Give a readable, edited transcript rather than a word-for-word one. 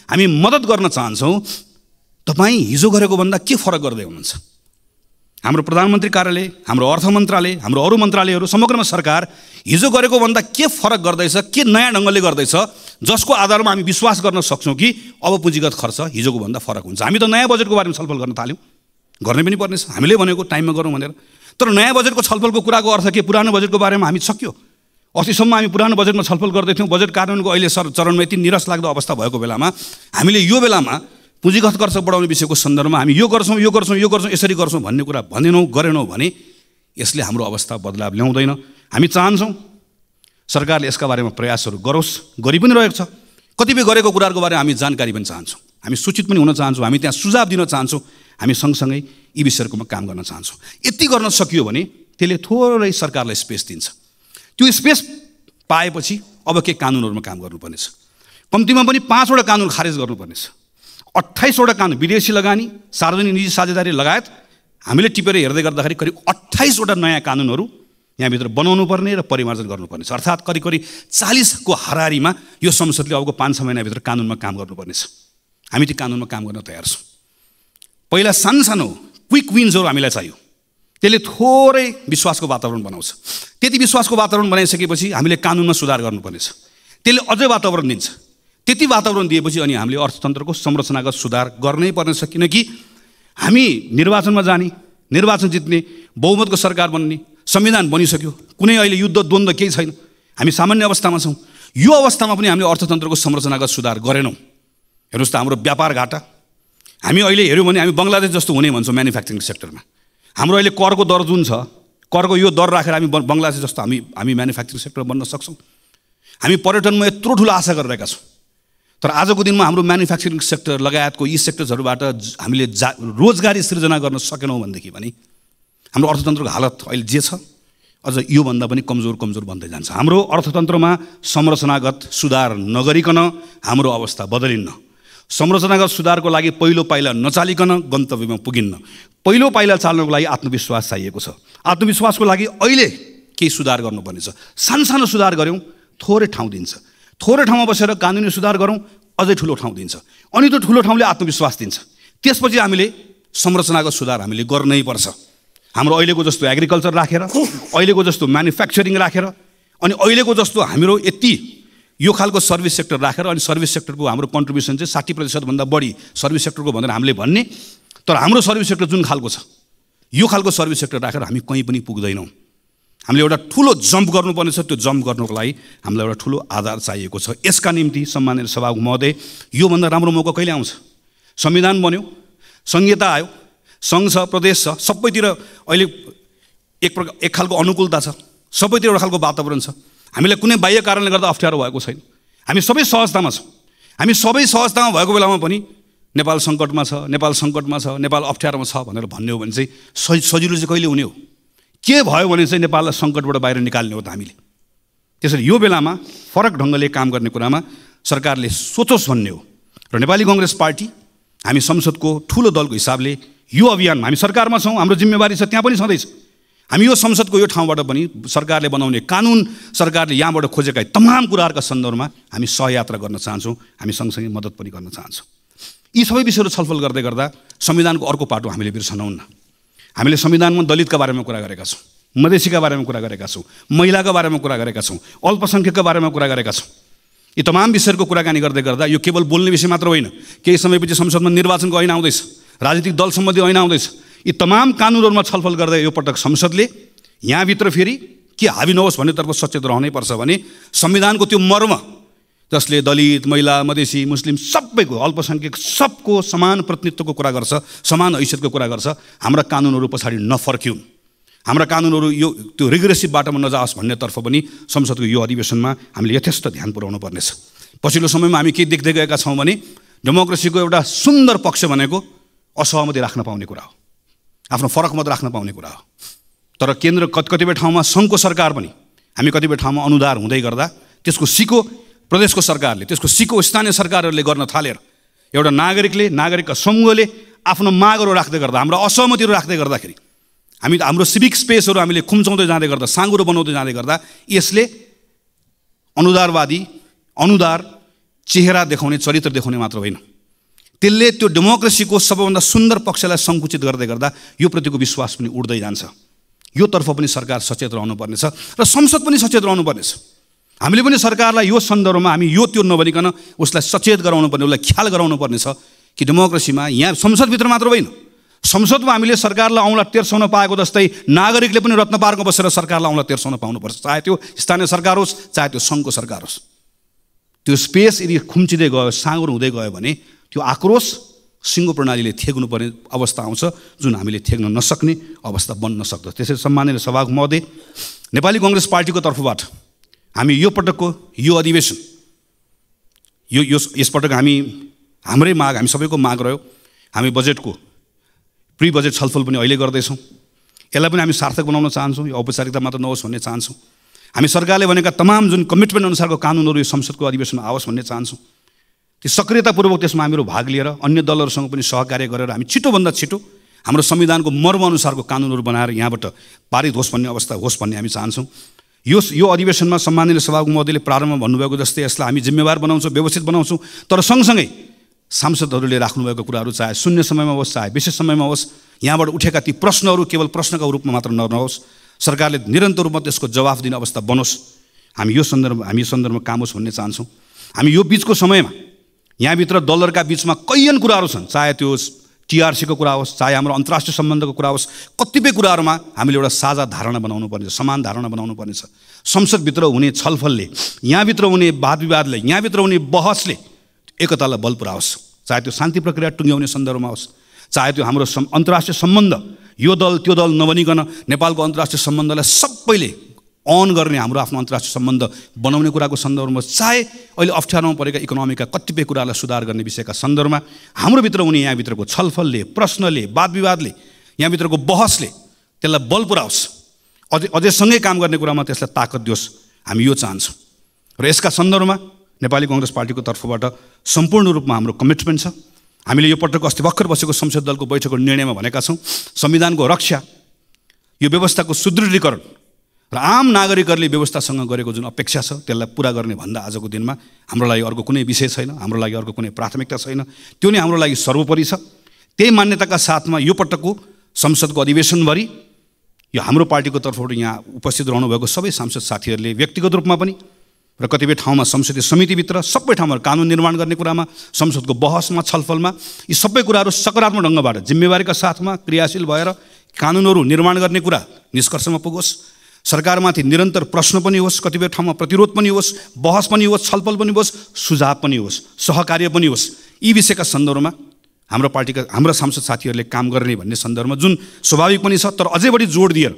हामी मद्दत गर्न चाहन्छौँ। तपाईँ हिजो गरेको भन्दा के फरक गर्दै हुनुहुन्छ? हाम्रो प्रधानमन्त्री कार्यालय, हाम्रो अर्थ मन्त्रालय, हाम्रो अरू मन्त्रालयहरू, समग्रमा सरकार हिजो गरेको भन्दा के फरक गर्दैछ, के नयाँ ढङ्गले गर्दैछ, जसको आधारमा हामी विश्वास गर्न सक्छौँ कि अब पुँजीगत खर्च हिजोको भन्दा फरक हुन्छ। हामी त नयाँ बजेटको बारेमा छलफल गर्न थाल्यौँ, गर्नै पनि पर्नेछ, हामीले भनेको टाइममा गरौँ भनेर। तर नयाँ बजेटको छलफलको कुराको अर्थ के? पुरानो बजेटको बारेमा हामी सक्यो। अस्तिसम्म हामी पुरानो बजेटमा छलफल गर्दैथ्यौँ। बजेट कार्यान्वयनको अहिले चरणमा यति निराश लाग्दो अवस्था भएको बेलामा हामीले यो बेलामा पुँजीगत खर्च बढाउने विषयको सन्दर्भमा हामी यो गर्छौँ, यो गर्छौँ, यो गर्छौँ, यसरी गर्छौँ भन्ने कुरा भन्दैनौँ, गरेनौँ भने यसले हाम्रो अवस्था बदलाव ल्याउँदैन। हामी चाहन्छौँ सरकारले यसका बारेमा प्रयासहरू गरोस्, गरि पनि रहेको छ। कतिपय गरेको कुराहरूको बारेमा हामी जानकारी पनि चाहन्छौँ, हामी सूचित पनि हुन चाहन्छौँ, हामी त्यहाँ सुझाव दिन चाहन्छौँ, हामी सँगसँगै यी विषयहरूमा काम गर्न चाहन्छौँ। यति गर्न सकियो भने त्यसले थोरै सरकारलाई स्पेस दिन्छ। त्यो स्पेस पाएपछि अब के कानुनहरूमा काम गर्नुपर्नेछ। कम्तीमा पनि 5 वटा कानुन खारेज गर्नुपर्नेछ। 28 वटा कानुन, विदेशी लगानी, सार्वजनिक निजी साझेदारी लगायत हामीले टिपेर हेर्दै गर्दाखेरि करिब 28 वटा नयाँ कानुनहरू यहाँभित्र बनाउनु पर्ने र परिमार्जन गर्नुपर्नेछ। अर्थात् करिब 40 को हाराहारीमा यो संसदले अबको 5-6 महिनाभित्र कानुनमा काम गर्नुपर्नेछ। हामी ती कानुनमा काम गर्न तयार छौँ। पहिला सानो क्विक विन्सहरू हामीलाई चाहियो, त्यसले थोरै विश्वासको वातावरण बनाउँछ। त्यति विश्वासको वातावरण बनाइसकेपछि हामीले कानुनमा सुधार गर्नुपर्नेछ, त्यसले अझै वातावरण दिन्छ। त्यति वातावरण दिएपछि अनि हामीले अर्थतन्त्रको संरचनागत सुधार गर्नै पर्नेछ। किनकि हामी निर्वाचनमा जाने, निर्वाचन जित्ने, बहुमतको सरकार बन्ने, संविधान बनिसक्यो, कुनै अहिले युद्ध द्वन्द्व केही छैन, हामी सामान्य अवस्थामा छौँ। यो अवस्थामा पनि हामीले अर्थतन्त्रको संरचनागत सुधार गरेनौँ। हेर्नुहोस् त हाम्रो व्यापार घाटा, हामी अहिले हेऱ्यौँ भने हामी बङ्गलादेश जस्तो हुने भन्छौँ म्यानुफ्याक्चरिङ सेक्टरमा। हाम्रो अहिले करको दर जुन छ, करको यो दर राखेर हामी बङ्गलादेश जस्तो हामी म्यानुफ्याक्चरिङ सेक्टर बन्न सक्छौँ। हामी पर्यटनमा यत्रो ठुलो आशा गरिरहेका छौँ, तर आजको दिनमा हाम्रो म्यानुफ्याक्चरिङ सेक्टर लगायतको यी सेक्टर्सहरूबाट हामीले रोजगारी सृजना गर्न सकेनौँ भनेदेखि भने हाम्रो अर्थतन्त्रको हालत अहिले जे छ अझ योभन्दा पनि कमजोर बन्दै जान्छ। हाम्रो अर्थतन्त्रमा संरचनागत सुधार नगरिकन हाम्रो अवस्था बदलिन्न। संरचनागत सुधारको लागि पहिलो पाइला नचालिकन गन्तव्यमा पुगिन्न। पहिलो पाइला चाल्नको लागि आत्मविश्वास चाहिएको छ। आत्मविश्वासको लागि अहिले केही सुधार गर्नुपर्नेछ। सानो सुधार गऱ्यौँ थोरै ठाउँ दिन्छ, थोरै ठाउँमा बसेर कानुनी सुधार गरौँ अझै ठुलो ठाउँ दिन्छ, अनि त्यो ठुलो ठाउँले आत्मविश्वास दिन्छ। त्यसपछि हामीले संरचनागत सुधार हामीले गर्नै पर्छ। हाम्रो अहिलेको जस्तो एग्रिकल्चर राखेर, अहिलेको जस्तो म्यानुफ्याक्चरिङ राखेर, अनि अहिलेको जस्तो हाम्रो यति यो खालको सर्भिस सेक्टर राखेर, अनि सर्भिस सेक्टरको हाम्रो कन्ट्रिब्युसन चाहिँ 60% भन्दा बढी सर्भिस सेक्टरको भनेर हामीले भन्ने, तर हाम्रो सर्भिस सेक्टर जुन खालको छ, यो खालको सर्भिस सेक्टर राखेर हामी कहीँ पनि पुग्दैनौँ। हामीले एउटा ठुलो जम्प गर्नुपर्नेछ। त्यो जम्प गर्नको लागि हामीलाई एउटा ठुलो आधार चाहिएको छ। यसका निम्ति सम्माननीय सभामुख महोदय, योभन्दा राम्रो मौका कहिले आउँछ? संविधान बन्यो, संहिता आयो, सङ्घ छ, प्रदेश छ, सबैतिर अहिले एक खालको अनुकूलता छ, सबैतिर एउटा खालको वातावरण छ। हामीलाई कुनै बाह्य कारणले गर्दा अप्ठ्यारो भएको छैन। हामी सबै सहजतामा छौँ। हामी सबै सहजतामा भएको बेलामा पनि नेपाल सङ्कटमा छ, नेपाल सङ्कटमा छ, नेपाल अप्ठ्यारोमा छ भनेर भन्ने हो भने चाहिँ सजिलो चाहिँ कहिले हुने हो? के भयो भने चाहिँ नेपाललाई सङ्कटबाट बाहिर निकाल्ने हो त हामीले। त्यसैले यो बेलामा फरक ढङ्गले काम गर्ने कुरामा सरकारले सोचोस् भन्ने हो। र नेपाली कङ्ग्रेस पार्टी हामी संसदको ठुलो दलको हिसाबले यो अभियानमा हामी सरकारमा छौँ, हाम्रो जिम्मेवारी छ, त्यहाँ पनि छँदैछ। हामी यो संसदको यो ठाउँबाट पनि सरकारले बनाउने कानुन, सरकारले यहाँबाट खोजेका तमाम कुराहरूका सन्दर्भमा हामी सहयात्रा गर्न चाहन्छौँ, हामी सँगसँगै मद्दत पनि गर्न चाहन्छौँ। यी सबै विषयहरू छलफल गर्दै गर्दा संविधानको अर्को पाटो हामीले बिर्सनौन्न। हामीले संविधानमा दलितका बारेमा कुरा गरेका छौँ, मधेसीका बारेमा कुरा गरेका छौँ, महिलाका बारेमा कुरा गरेका छौँ, अल्पसङ्ख्यकका बारेमा कुरा गरेका छौँ। यी तमाम विषयहरूको कुराकानी गर्दै गर्दा यो केवल बोल्ने विषय मात्र होइन। केही समयपछि संसदमा निर्वाचनको ऐन आउँदैछ, राजनीतिक दल सम्बन्धी ऐन आउँदैछ। यी तमाम कानुनहरूमा छलफल गर्दा यो पटक संसदले यहाँभित्र फेरि के हावी नहोस् भन्नेतर्फ सचेत रहनै पर्छ भने संविधानको त्यो मर्म जसले दलित, महिला, मधेसी, मुस्लिम सबैको, अल्पसङ्ख्यक सबको समान प्रतिनिधित्वको कुरा गर्छ, समान हैसियतको कुरा गर्छ, हाम्रा कानुनहरू पछाडि नफर्किउन्, हाम्रा कानुनहरू यो त्यो रिग्रेसिभ बाटोमा नजाओस् भन्नेतर्फ पनि संसदको यो अधिवेशनमा हामीले यथेष्ट ध्यान पुर्याउनु पर्नेछ। पछिल्लो समयमा हामी के देख्दै गएका छौँ भने डेमोक्रेसीको एउटा सुन्दर पक्ष भनेको असहमति राख्न पाउने कुरा हो, आफ्नो फरक मत राख्न पाउने कुरा हो। तर केन्द्र कतिपय ठाउँमा सङ्घको सरकार पनि हामी कतिपय ठाउँमा अनुदार हुँदै गर्दा त्यसको सिको प्रदेशको सरकारले, त्यसको सिको स्थानीय सरकारहरूले गर्न थालेर एउटा नागरिकका समूहले आफ्नो मागहरू राख्दै गर्दा, हाम्रा असहमतिहरू राख्दै गर्दाखेरि हाम्रो सिभिक स्पेसहरू हामीले खुम्चाउँदै जाँदै गर्दा, साँगुरो बनाउँदै जाँदै गर्दा यसले अनुदार चेहरा देखाउने, चरित्र देखाउने मात्र होइन, त्यसले त्यो डेमोक्रेसीको सबैभन्दा सुन्दर पक्षलाई सङ्कुचित गर्दै गर्दा यो प्रतिको विश्वास पनि उड्दै जान्छ। यो तर्फ पनि सरकार सचेत रहनुपर्नेछ र संसद पनि सचेत रहनुपर्नेछ। हामीले पनि सरकारलाई यो सन्दर्भमा हामी यो त्यो नभनिकन उसलाई सचेत गराउनु पर्ने, उसलाई ख्याल गराउनु पर्नेछ कि डेमोक्रेसीमा यहाँ संसदभित्र मात्र होइन, संसदमा हामीले सरकारलाई औँला तेर्साउन पाएको जस्तै नागरिकले पनि रत्न पार्कमा बसेर सरकारलाई औँला तेर्साउन पाउनुपर्छ, चाहे त्यो स्थानीय सरकार होस् चाहे त्यो सङ्घको सरकार होस्। त्यो स्पेस यदि खुम्चिँदै गयो, साँगुरो हुँदै गयो भने त्यो आक्रोश सिङ्गो प्रणालीले थेग्नुपर्ने अवस्था आउँछ, जुन हामीले थेग्न नसक्ने अवस्था बन्न सक्दछ। त्यसैले सम्माननीय सभामुख महोदय, नेपाली कांग्रेस पार्टीको तर्फबाट हामी यो पटकको यो अधिवेशन यसपटक हाम्रै माग, हामी सबैको माग रह्यो, हामी बजेटको प्री बजेट छलफल पनि अहिले गर्दैछौँ। यसलाई पनि हामी सार्थक बनाउन चाहन्छौँ, यो औपचारिकता मात्र नहोस् भन्ने चाहन्छौँ। हामी सरकारले भनेका तमाम जुन कमिटमेन्ट अनुसारको कानुनहरू यो संसदको अधिवेशनमा आओस् भन्ने चाहन्छौँ। त्यो सक्रियतापूर्वक त्यसमा हामीहरू भाग लिएर अन्य दलहरूसँग पनि सहकार्य गरेर हामी छिटोभन्दा छिटो हाम्रो संविधानको मर्म अनुसारको कानुनहरू बनाएर यहाँबाट पारित होस् भन्ने अवस्था होस् भन्ने हामी चाहन्छौँ। यो अधिवेशनमा सम्माननीय सभामुख महोदयले प्रारम्भमा भन्नुभएको जस्तै यसलाई हामी जिम्मेवार बनाउँछौँ, व्यवस्थित बनाउँछौँ, तर सँगसँगै सांसदहरूले राख्नुभएको कुराहरू चाहे शून्य समयमा होस् चाहे विशेष समयमा होस्, यहाँबाट उठेका ती प्रश्नहरू केवल प्रश्नका रूपमा मात्र नहोस्, सरकारले निरन्तर रूपमा त्यसको जवाफ दिने अवस्था बनोस्। हामी यो सन्दर्भमा काम होस् भन्ने चाहन्छौँ। हामी यो बिचको समयमा यहाँभित्र दलहरूका बिचमा कैयन कुराहरू छन्, चाहे त्यो टीआरसीको कुरा होस् चाहे हाम्रो अन्तर्राष्ट्रिय सम्बन्धको कुरा होस्, कतिपय कुराहरूमा हामीले एउटा साझा धारणा बनाउनु पर्नेछ, समान धारणा बनाउनु पर्नेछ। संसदभित्र हुने छलफलले, यहाँभित्र हुने वाद विवादले, यहाँभित्र हुने बहसले एकतालाई बल पुऱ्याओस्, चाहे त्यो शान्ति प्रक्रिया टुङ्ग्याउने सन्दर्भमा होस्, चाहे त्यो हाम्रो अन्तर्राष्ट्रिय सम्बन्ध यो दल त्यो दल नबनिकन नेपालको अन्तर्राष्ट्रिय सम्बन्धलाई सबैले अन गर्ने हाम्रो आफ्नो अन्तर्राष्ट्रिय सम्बन्ध बनाउने कुराको सन्दर्भमा, चाहे अहिले अप्ठ्यारोमा परेका इकोनोमीका कतिपय कुरालाई सुधार गर्ने विषयका सन्दर्भमा हाम्रो भित्र हुने यहाँभित्रको छलफलले, प्रश्नले, वाद विवादले, यहाँभित्रको बहसले त्यसलाई बल पुऱ्याओस्, अझै सँगै काम गर्ने कुरामा त्यसलाई ताकत दियोस्। हामी यो चाहन्छौँ र यसका सन्दर्भमा नेपाली कांग्रेस पार्टीको तर्फबाट सम्पूर्ण रूपमा हाम्रो कमिटमेन्ट छ। हामीले यो पटक अस्ति भर्खर बसेको संसद दलको बैठकको निर्णयमा भनेका छौँ, संविधानको रक्षा, यो व्यवस्थाको सुदृढीकरण र आम नागरिकहरूले व्यवस्थासँग गरेको जुन अपेक्षा छ त्यसलाई पुरा गर्ने भन्दा आजको दिनमा हाम्रो लागि अर्को कुनै विषय छैन, हाम्रो लागि अर्को कुनै प्राथमिकता छैन, त्यो नै हाम्रो लागि सर्वोपरि छ। त्यही मान्यताका साथमा यो पटकको संसदको अधिवेशनभरि यो हाम्रो पार्टीको तर्फबाट यहाँ उपस्थित रहनुभएको सबै सांसद साथीहरूले व्यक्तिगत रूपमा पनि र कतिपय ठाउँमा संसदीय समितिभित्र सबै ठाउँमा कानुन निर्माण गर्ने कुरामा, संसदको बहसमा, छलफलमा यी सबै कुराहरू सकारात्मक ढङ्गबाट जिम्मेवारीका साथमा क्रियाशील भएर कानुनहरू निर्माण गर्ने कुरा निष्कर्षमा पुगोस्। सरकारमाथि निरन्तर प्रश्न पनि होस्, कतिपय ठाउँमा प्रतिरोध पनि होस्, बहस पनि होस्, छलफल पनि होस्, सुझाव पनि होस्, सहकार्य पनि होस्। यी विषयका सन्दर्भमा हाम्रो पार्टीका हाम्रा सांसद साथीहरूले काम गर्ने भन्ने सन्दर्भमा जुन स्वाभाविक पनि छ, तर अझै बढी जोड दिएर